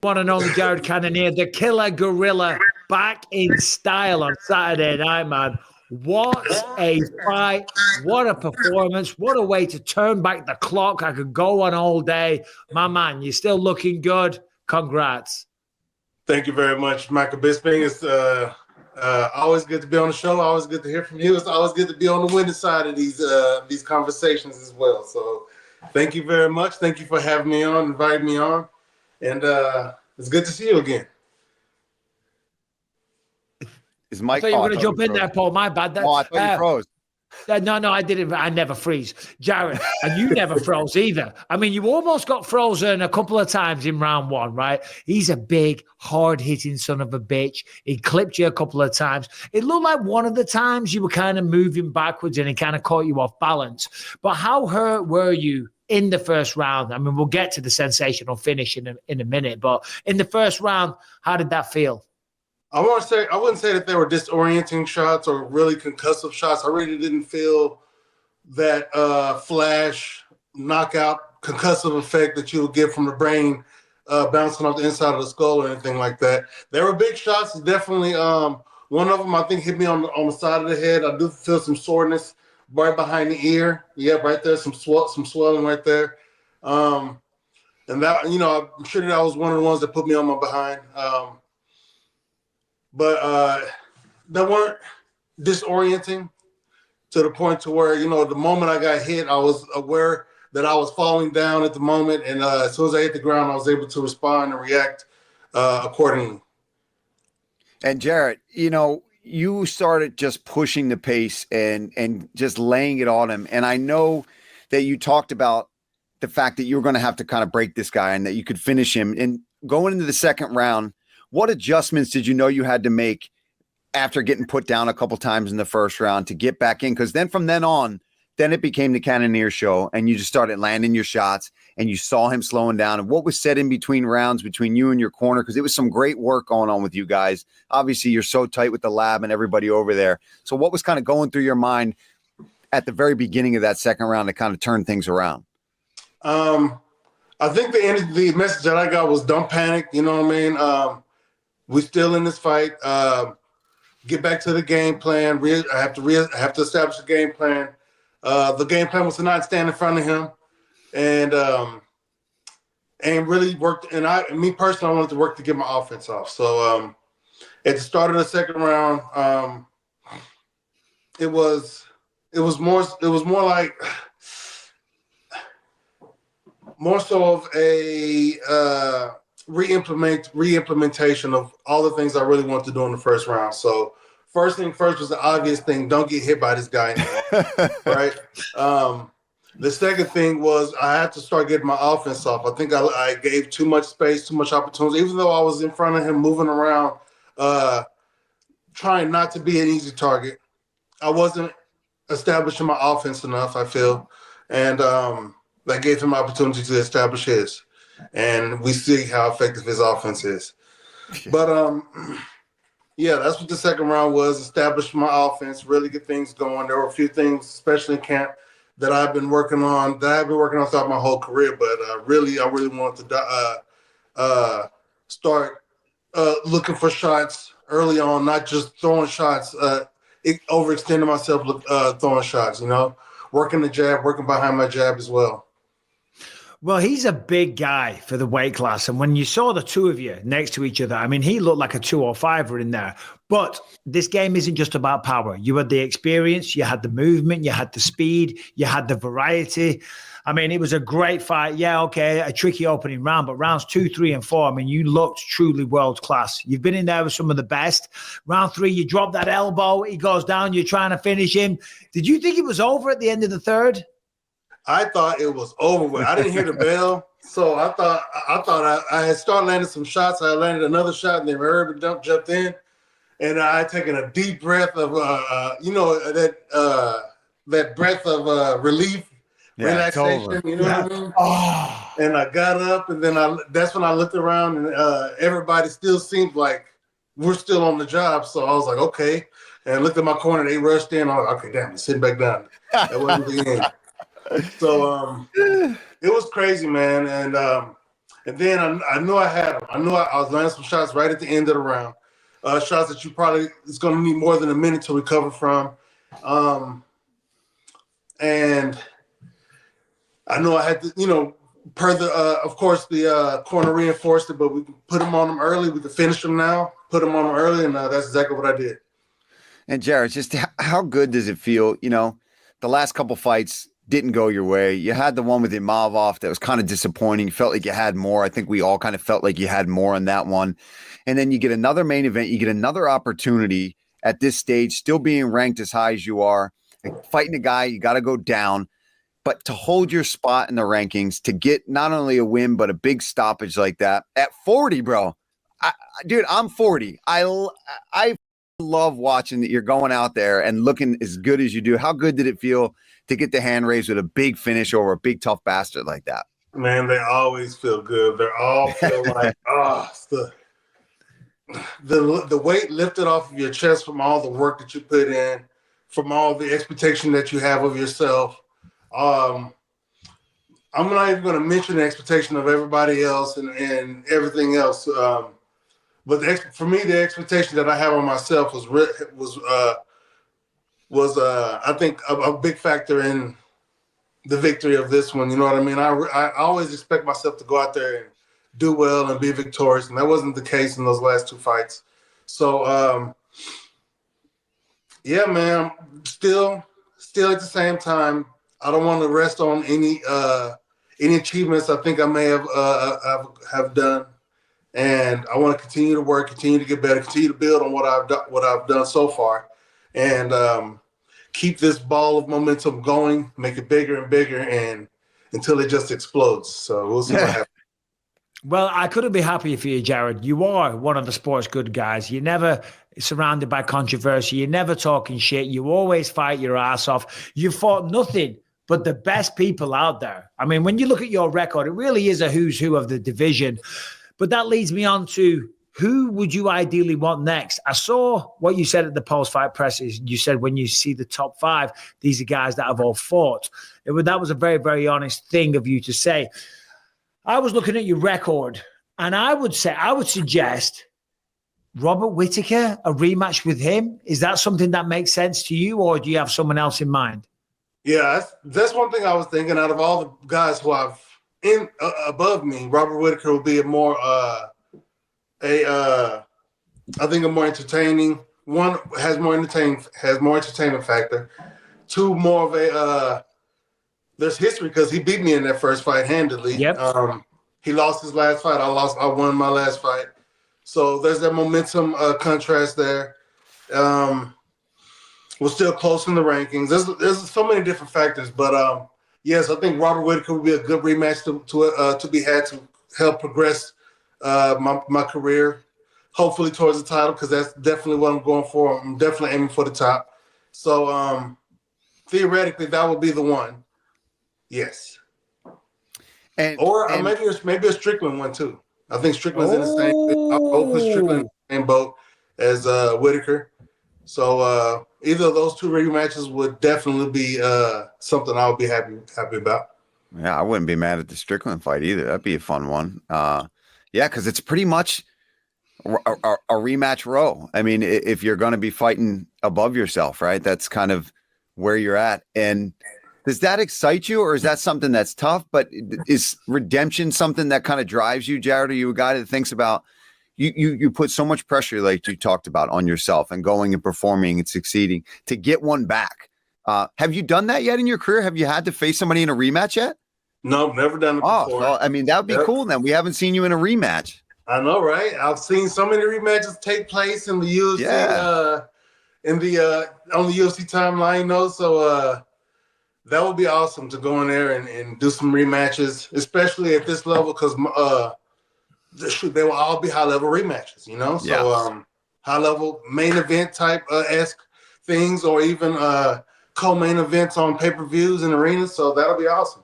One and only Jared Cannonier, the killer gorilla, back in style on Saturday night, man. What a fight. What a performance. What a way to turn back the clock. I could go on all day. My man, you're still looking good. Congrats. Thank you very much, Michael Bisping. It's always good to be on the show. Always good to hear from you. It's always good to be on the winning side of these conversations as well. So thank you very much. Thank you for having me on, inviting me on. And it's good to see you again. Is Mike? I thought you were going to jump in there, Paul. My bad. I thought you froze. No, I didn't. I never freeze. Jared, and you never froze either. I mean, you almost got frozen a couple of times in round one, right? He's a big, hard-hitting son of a bitch. He clipped you a couple of times. It looked like one of the times you were kind of moving backwards and he kind of caught you off balance. But how hurt were you in the first round? I mean, we'll get to the sensational finish in a minute, but in the first round, how did that feel? I wouldn't say that they were disorienting shots or really concussive shots. I really didn't feel that flash knockout concussive effect that you would get from the brain bouncing off the inside of the skull or anything like that. They were big shots. Definitely, one of them I think hit me on the side of the head. I do feel some soreness right behind the ear. Yeah, right there, some swelling right there. And that, I'm sure that was one of the ones that put me on my behind. But they weren't disorienting to the point to where, the moment I got hit, I was aware that I was falling down at the moment. And as soon as I hit the ground, I was able to respond and react accordingly. And Jared, you started just pushing the pace and just laying it on him. And I know that you talked about the fact that you were going to have to kind of break this guy and that you could finish him. And going into the second round, what adjustments did you know you had to make after getting put down a couple times in the first round to get back in? Because then from then on, then it became the Cannonier show and you just started landing your shots and you saw him slowing down. And what was said in between rounds between you and your corner? Because it was some great work going on with you guys. Obviously, you're so tight with the lab and everybody over there. So what was kind of going through your mind at the very beginning of that second round to kind of turn things around? I think the message that I got was don't panic. You know what I mean? We're still in this fight. Get back to the game plan. I have to establish a game plan. The game plan was to not stand in front of him, and really work. And me personally, I wanted to work to get my offense off. So at the start of the second round, it was more like more so of a re-implementation of all the things I really wanted to do in the first round. So first thing first was the obvious thing. Don't get hit by this guy anymore, right? The second thing was I had to start getting my offense off. I think I gave too much space, too much opportunity. Even though I was in front of him moving around, trying not to be an easy target, I wasn't establishing my offense enough, I feel. And that gave him opportunity to establish his. And we see how effective his offense is. But, yeah, that's what the second round was, establish my offense, really get things going. There were a few things, especially in camp, that I've been working on throughout my whole career. But I really wanted to start looking for shots early on, not just throwing shots, overextending myself throwing shots, working the jab, working behind my jab as well. Well, he's a big guy for the weight class. And when you saw the two of you next to each other, I mean, he looked like a 205er in there. But this game isn't just about power. You had the experience, you had the movement, you had the speed, you had the variety. I mean, it was a great fight. Yeah, okay, a tricky opening round, but rounds 2, 3, and 4, I mean, you looked truly world class. You've been in there with some of the best. Round 3, you drop that elbow, he goes down, you're trying to finish him. Did you think it was over at the end of the third? I thought it was over with. I didn't hear the bell, so I thought I had started landing some shots. I landed another shot, and then Herb jumped in, and I had taken a deep breath of, that breath of relief, relaxation. What I mean? Oh. And I got up, and then that's when I looked around, and everybody still seemed like we're still on the job. So I was like, okay, and I looked at my corner. They rushed in. I was like, okay, damn, sitting back down. That wasn't the end. So it was crazy, man. And And then I knew I had them. I knew I was landing some shots right at the end of the round. Shots that you probably is going to need more than a minute to recover from. And I know I had to, per the, of course, the corner reinforced it, but we can put them on them early. We can finish them now, put them on them early, and that's exactly what I did. And Jared, just how good does it feel? The last couple fights didn't go your way. You had the one with Imavov that was kind of disappointing. You felt like you had more. I think we all kind of felt like you had more on that one. And then you get another main event. You get another opportunity at this stage, still being ranked as high as you are. Like fighting a guy, you got to go down. But to hold your spot in the rankings, to get not only a win, but a big stoppage like that at 40, bro. Dude, I'm 40. I love watching that you're going out there and looking as good as you do. How good did it feel to get the hand raised with a big finish over a big, tough bastard like that? Man, they always feel good. They all feel like, the weight lifted off of your chest from all the work that you put in, from all the expectation that you have of yourself. I'm not even going to mention the expectation of everybody else and everything else. But for me, the expectation that I have on myself was I think a big factor in the victory of this one. You know what I mean? I always expect myself to go out there and do well and be victorious, and that wasn't the case in those last two fights. So, yeah, man, still at the same time, I don't want to rest on any achievements I think I may have done. And I want to continue to work, continue to get better, continue to build on what I've done so far, and keep this ball of momentum going, make it bigger and bigger, and until it just explodes. So we'll see what happens. Well, I couldn't be happier for you, Jared. You are one of the sport's good guys. You're never surrounded by controversy. You're never talking shit. You always fight your ass off. You fought nothing but the best people out there. I mean, when you look at your record, it really is a who's who of the division. But that leads me on to who would you ideally want next? I saw what you said at the post-fight presses. You said when you see the top five, these are guys that have all fought. That was a very, very honest thing of you to say. I was looking at your record, and I would suggest Robert Whittaker, a rematch with him. Is that something that makes sense to you, or do you have someone else in mind? Yeah, that's one thing I was thinking. Out of all the guys who I've above me, Robert Whittaker will be I think a more entertaining. One has more entertainment factor. Two, more of a there's history because he beat me in that first fight handedly. Yep. He lost his last fight. I won my last fight. So there's that momentum contrast there. We're still close in the rankings. There's so many different factors, but yes, I think Robert Whittaker would be a good rematch to be had to help progress my career, hopefully towards the title, because that's definitely what I'm going for. I'm definitely aiming for the top. So theoretically, that would be the one. Yes. Or maybe a Strickland one too. I think Strickland's in the same. I'll put Strickland in the same boat as Whittaker. So either of those two rematches would definitely be something I would be happy about. Yeah, I wouldn't be mad at the Strickland fight either. That'd be a fun one. Yeah, because it's pretty much a rematch row. I mean, if you're going to be fighting above yourself, right? That's kind of where you're at. And does that excite you, or is that something that's tough? But is redemption something that kind of drives you, Jared? Are you a guy that thinks about you put so much pressure, like you talked about, on yourself and going and performing and succeeding to get one back? Have you done that yet in your career? Have you had to face somebody in a rematch yet? No, never done it before. Well, I mean, that would be cool then. We haven't seen you in a rematch. I know, right? I've seen so many rematches take place in the UFC, on the UFC timeline, So that would be awesome to go in there and do some rematches, especially at this level, because they will all be high-level rematches, So high-level main event type esque things, or even co-main events on pay-per-views and arenas. So that'll be awesome.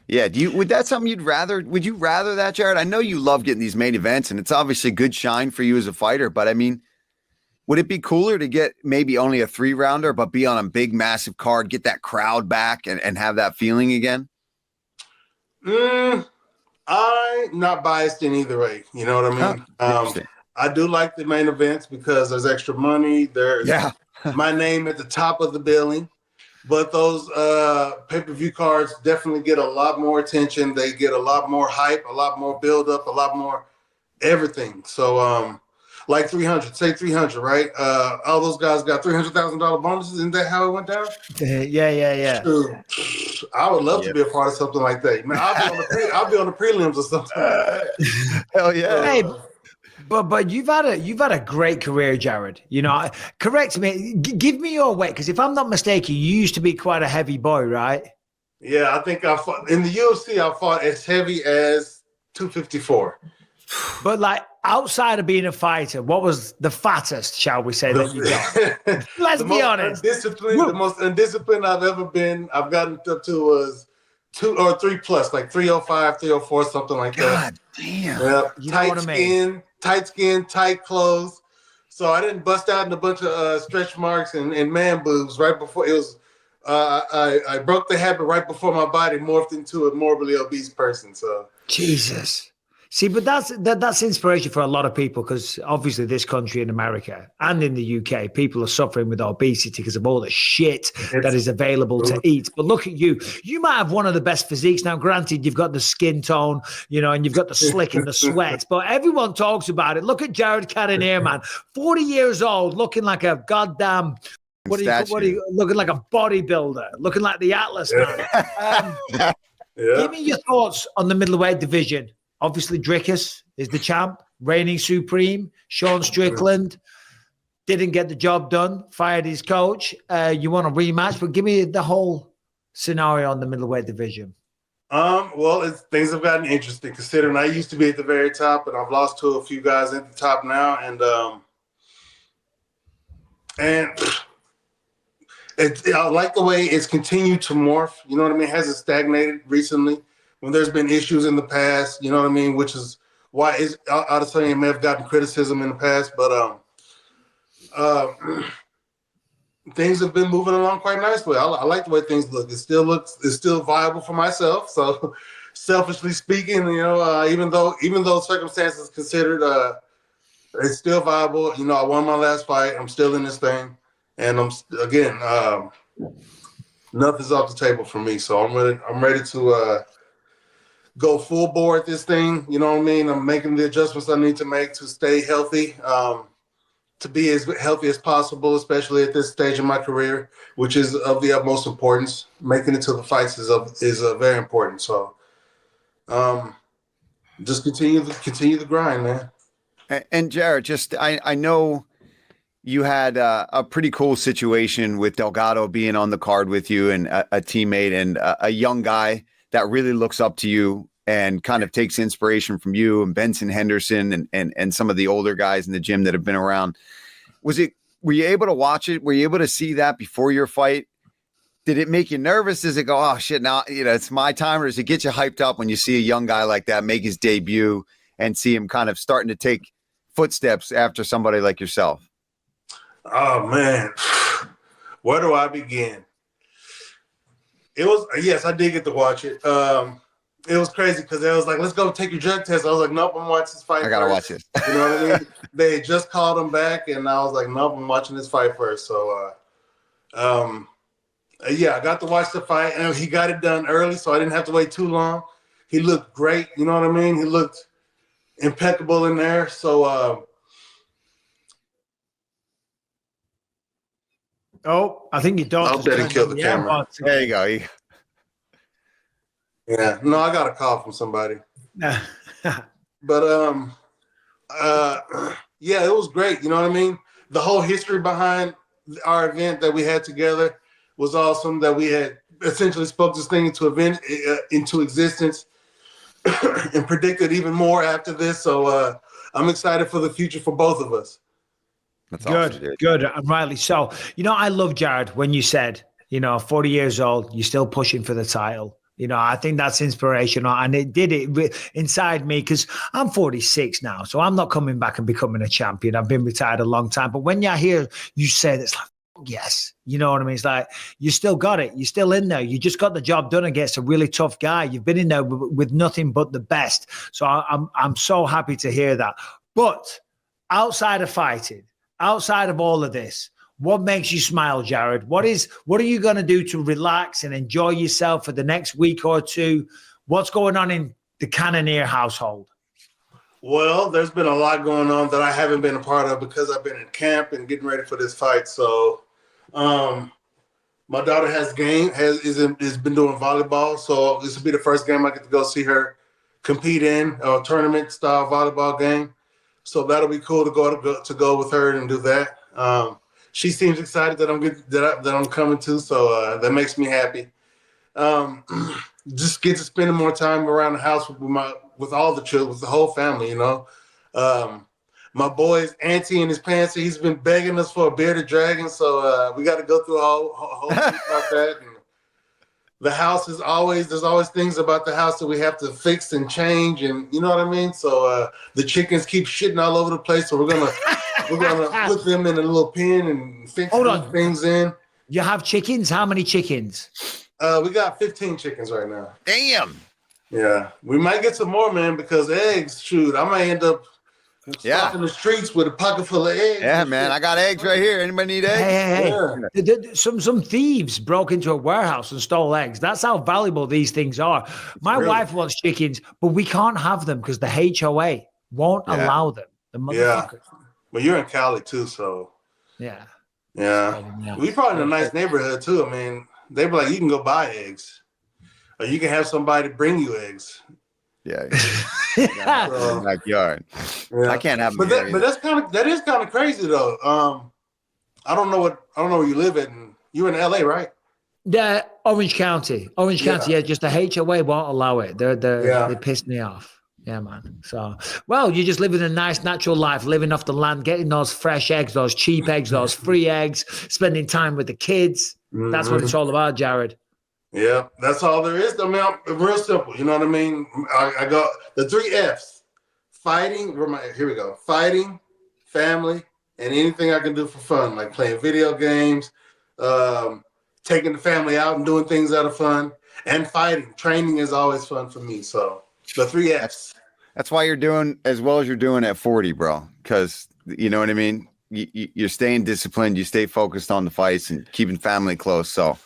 Yeah. Would that something would you rather that, Jared? I know you love getting these main events, and it's obviously good shine for you as a fighter, but I mean, would it be cooler to get maybe only a 3-rounder, but be on a big, massive card, get that crowd back and have that feeling again? I'm not biased in either way. You know what I mean? I do like the main events because there's extra money. There's my name at the top of the billing. But those pay-per-view cards definitely get a lot more attention. They get a lot more hype, a lot more build-up, a lot more everything. So, like 300, say 300, right? All those guys got $300,000 bonuses. Isn't that how it went down? Yeah. Sure. I would love to be a part of something like that. Man, I'll be on the prelims or something like that. Hell yeah. Hey, but you've had a great career, Jared. You know, correct me. Give me your weight, because if I'm not mistaken, you used to be quite a heavy boy, right? Yeah, I think I fought in the UFC. I fought as heavy as 254. But like outside of being a fighter, what was the fattest, shall we say, that you got? Let's be honest. The most undisciplined I've ever been. I've gotten up to was 2 or 3 plus, like 305, 304, something like that. God damn. Yeah, You know what I mean? tight skin, tight clothes. So I didn't bust out in a bunch of stretch marks and man boobs right before it was. I broke the habit right before my body morphed into a morbidly obese person. So Jesus. See, but that's inspiration for a lot of people, because obviously this country in America and in the UK, people are suffering with obesity because of all the shit that is available to eat. But look at you. You might have one of the best physiques. Now, granted, you've got the skin tone, you know, and you've got the slick and the sweat, but everyone talks about it. Look at Jared Cannonier, man. 40 years old, looking like a goddamn... What are you looking like a bodybuilder, looking like the Atlas man. Give me your thoughts on the middleweight division. Obviously, Dricus is the champ, reigning supreme. Sean Strickland didn't get the job done, fired his coach. You want a rematch, but give me the whole scenario on the middleweight division. Well, things have gotten interesting considering I used to be at the very top, and I've lost to a few guys at the top now, and I like the way it's continued to morph. You know what I mean? It hasn't stagnated recently when there's been issues in the past. You know what I mean? Which is why Adesanya may have gotten criticism in the past, but things have been moving along quite nicely. I like the way things look. It's still viable for myself. So, selfishly speaking, you know, even though circumstances considered, it's still viable. You know, I won my last fight. I'm still in this thing. And nothing's off the table for me. So I'm ready to go full bore at this thing. You know what I mean? I'm making the adjustments I need to make to stay healthy, to be as healthy as possible, especially at this stage in my career, which is of the utmost importance. Making it to the fights is very important. So, just continue the grind, man. And Jared, I know you had a pretty cool situation with Delgado being on the card with you, and a teammate and a young guy that really looks up to you and kind of takes inspiration from you and Benson Henderson and some of the older guys in the gym that have been around. Were you able to watch it? Were you able to see that before your fight? Did it make you nervous? Does it go, oh shit, now, you know, it's my time? Or does it get you hyped up when you see a young guy like that make his debut and see him kind of starting to take footsteps after somebody like yourself? Oh man, where do I begin? Yes, I did get to watch it. It was crazy because they was like, let's go take your drug test. I was like, nope, I'm watching this fight. I gotta watch this. You know what I mean? They just called him back, and I was like, nope, I'm watching this fight first. So, I got to watch the fight, and he got it done early, so I didn't have to wait too long. He looked great. You know what I mean? He looked impeccable in there. So, I think your daughter. I hope that didn't kill the camera. There you go. Yeah, no, I got a call from somebody. But it was great. You know what I mean? The whole history behind our event that we had together was awesome. That we had essentially spoke this thing into existence and predicted even more after this. So I'm excited for the future for both of us. That's good, and rightly so. You know, I love Jared when you said, 40 years old, you're still pushing for the title. You know, I think that's inspirational, and it did it inside me because I'm 46 now, so I'm not coming back and becoming a champion. I've been retired a long time, but when you hear you say this, like, yes. You know what I mean? It's like, you still got it. You're still in there. You just got the job done against a really tough guy. You've been in there with nothing but the best. So I'm so happy to hear that. But outside of fighting, outside of all of this, what makes you smile, Jared? What are you going to do to relax and enjoy yourself for the next week or two? What's going on in the Cannonier household? Well, there's been a lot going on that I haven't been a part of because I've been in camp and getting ready for this fight. So, my daughter has been doing volleyball. So this will be the first game I get to go see her compete in a tournament style volleyball game. So that'll be cool to go with her and do that. She seems excited that I'm coming too. So that makes me happy. Just get to spend more time around the house with all the children, with the whole family, you know. My boy's auntie in his pants, he's been begging us for a bearded dragon, so we got to go through a whole thing about that. And the house there's always things about the house that we have to fix and change, and you know what I mean. So the chickens keep shitting all over the place, so we're gonna put them in a little pen and fix things in. You have chickens? How many chickens? We got 15 chickens right now. Damn. Yeah, we might get some more, man, because eggs. Shoot, I might end up in the streets with a pocket full of eggs. Yeah, man, I got eggs right here. Anybody need eggs? Hey. Yeah. Some thieves broke into a warehouse and stole eggs. That's how valuable these things are. My wife wants chickens, but we can't have them because the HOA won't allow them. The motherfuckers. Well, you're in Cali too, so yeah. We probably in a nice neighborhood too. I mean, they be like, you can go buy eggs, or you can have somebody bring you eggs. Yeah. Backyard. Yeah. I can't have them. But that is kind of crazy though. I don't know where you live at. You in LA, right? Yeah, Orange County. Yeah, just the HOA won't allow it. They piss me off. Yeah, man. So, well, you're just living a nice natural life, living off the land, getting those fresh eggs, those cheap eggs, those free eggs, spending time with the kids. Mm-hmm. That's what it's all about, Jared. Yeah, that's all there is. I mean, real simple. You know what I mean? I got the 3 F's: fighting. Here we go. Fighting, family, and anything I can do for fun, like playing video games, taking the family out and doing things that are fun, and fighting. Training is always fun for me. So the 3 F's. That's why you're doing as well as you're doing at 40, bro. Because you know what I mean? You're staying disciplined. You stay focused on the fights and keeping family close. So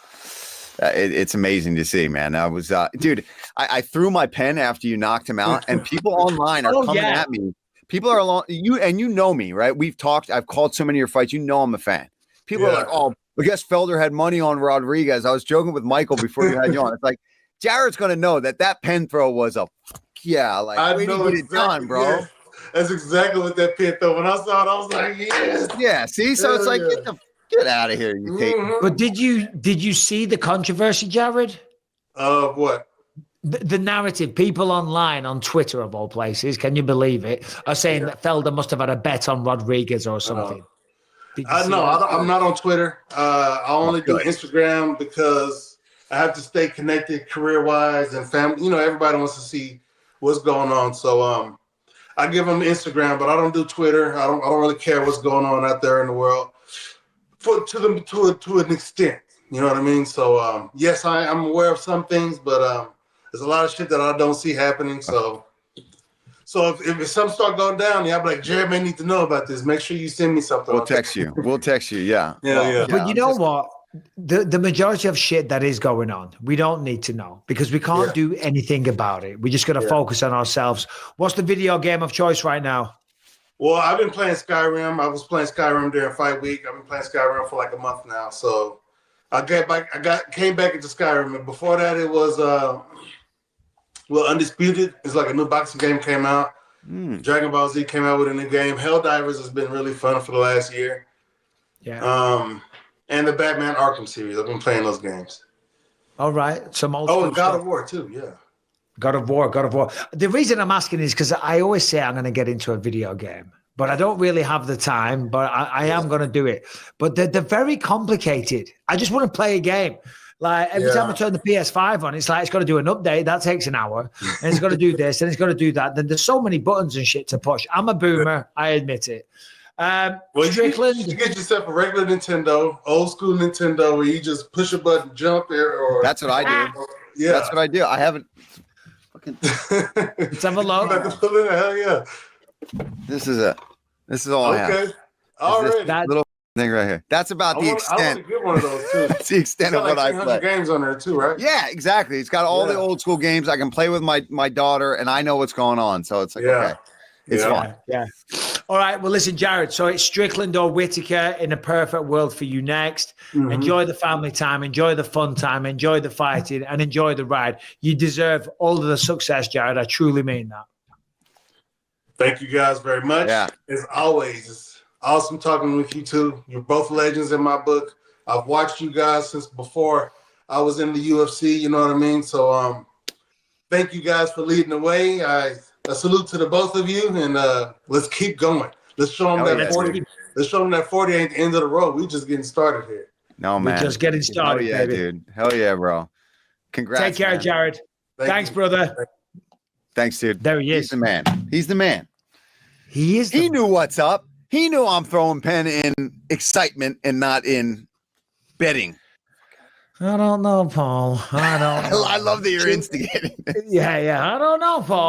it's amazing to see, man. I was, dude, I threw my pen after you knocked him out, and people online are coming at me. People are along you know me, right? We've talked. I've called so many of your fights. You know I'm a fan. People are like, oh, I guess Felder had money on Rodrigues. I was joking with Michael before you had you on. It's like Jared's gonna know that pen throw was a like I way know to get it done, bro. Yes. That's exactly what that pen throw. When I saw it, I was like, yes. Yeah. See, so it's like get out of here, you take. But did you see the controversy, Jared? What? The narrative, people online on Twitter of all places, can you believe it, are saying that Felder must have had a bet on Rodrigues or something. I'm not on Twitter. I only do Instagram because I have to stay connected career-wise and family. You know, everybody wants to see what's going on. So I give them Instagram, but I don't do Twitter. I don't really care what's going on out there in the world to an extent. You know what I mean? So yes, I'm aware of some things, but there's a lot of shit that I don't see happening. So if some start going down, I'll be like, Jared may need to know about this. Make sure you send me something. We'll text you. Yeah. But you know what? The majority of shit that is going on, we don't need to know because we can't do anything about it. We just got to focus on ourselves. What's the video game of choice right now? Well, I've been playing Skyrim. I was playing Skyrim during fight week. I've been playing Skyrim for like a month now. So I came back into Skyrim. And before that, it was Undisputed. It's like a new boxing game came out. Dragon Ball Z came out with a new game. Helldivers has been really fun for the last year. Yeah. And the Batman Arkham series. I've been playing those games. All right. Some old and God of War too. Yeah. God of War. The reason I'm asking is because I always say I'm going to get into a video game, but I don't really have the time, but I am going to do it. But they're very complicated. I just want to play a game. Like every time I turn the PS5 on, it's like it's got to do an update. That takes an hour. And it's got to do this and it's got to do that. Then there's so many buttons and shit to push. I'm a boomer. I admit it. Well, Strickland. you get yourself a regular Nintendo, old school Nintendo, where you just push a button, jump there, or That's what I do. Yeah, That's what I do. I haven't. Fucking. Let's have a look. Hell yeah. This is all I have. Okay. All Is this right. That- little thing right here. That's about the I want extent. to get one of those too. That's the extent of Got what I like play. 300 games on there too, right? Yeah, exactly. It's got all the Yeah. old school games. I can play with my daughter, and I know what's going on. So it's like, Yeah. okay, it's Yeah. fun. Yeah. All right. Well, listen, Jared. So it's Strickland or Whittaker in a perfect world for you next. Mhm. Enjoy the family time, enjoy the fun time, enjoy the fighting, and enjoy the ride. You deserve all of the success, Jared. I truly mean that. Thank you guys very much. Yeah. As always, it's awesome talking with you two. You're both legends in my book. I've watched you guys since before I was in the UFC. You know what I mean? So, thank you guys for leading the way. A salute to the both of you, and let's keep going. Let's show them Hell that yeah, 40. Let's show them that 40 ain't the end of the road. We just getting started here. No We're man, just getting started, Hell yeah, baby. dude. Hell yeah, bro. Congrats. Take care, man. Jared. Thanks, you. brother. Thanks, dude. There he He's is. the man. He's the man. He is. He knew what's up. He knew I'm throwing pen in excitement and not in betting. I don't know, Paul. I don't know. I love that you're instigating. Yeah. I don't know, Paul.